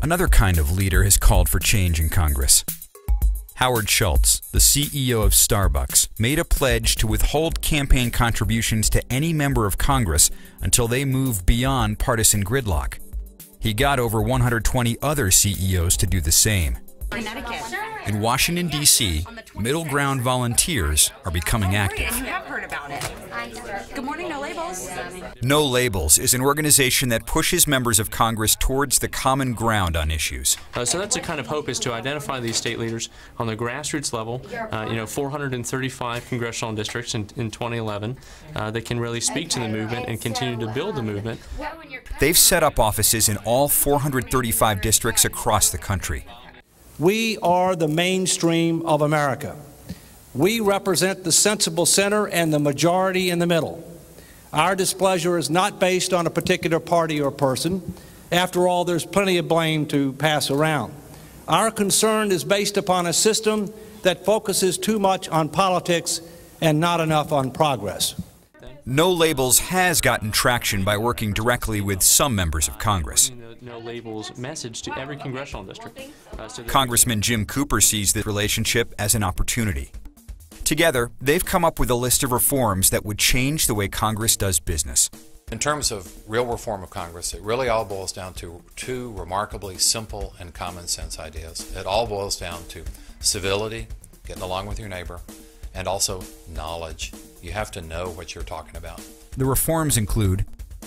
Another kind of leader has called for change in Congress. Howard Schultz, the CEO of Starbucks, made a pledge to withhold campaign contributions to any member of Congress until they move beyond partisan gridlock. He got over 120 other CEOs to do the same. In Washington, D.C., middle ground volunteers are becoming active. You have heard about it. Good morning, No Labels. No Labels is an organization that pushes members of Congress towards the common ground on issues. So that's the kind of hope, is to identify these state leaders on the grassroots level, 435 congressional districts in 2011 that can really speak to the movement and continue to build the movement. They've set up offices in all 435 districts across the country. We are the mainstream of America. We represent the sensible center and the majority in the middle. Our displeasure is not based on a particular party or person. After all, there's plenty of blame to pass around. Our concern is based upon a system that focuses too much on politics and not enough on progress. No Labels has gotten traction by working directly with some members of Congress. No Labels message to every congressional district. Congressman Jim Cooper sees the relationship as an opportunity. Together, they've come up with a list of reforms that would change the way Congress does business. In terms of real reform of Congress, it really all boils down to two remarkably simple and common sense ideas. It all boils down to civility, getting along with your neighbor, and also knowledge. You have to know what you're talking about. The reforms include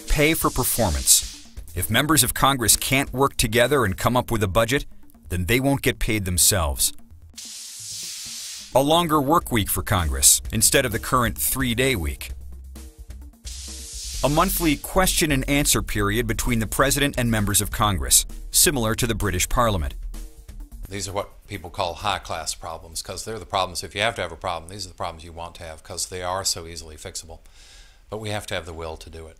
pay for performance. If members of Congress can't work together and come up with a budget, then they won't get paid themselves. A longer work week for Congress instead of the current 3-day week. A monthly question and answer period between the President and members of Congress, similar to the British Parliament. These are what people call high-class problems, because they're the problems. If you have to have a problem, these are the problems you want to have, because they are so easily fixable. But we have to have the will to do it.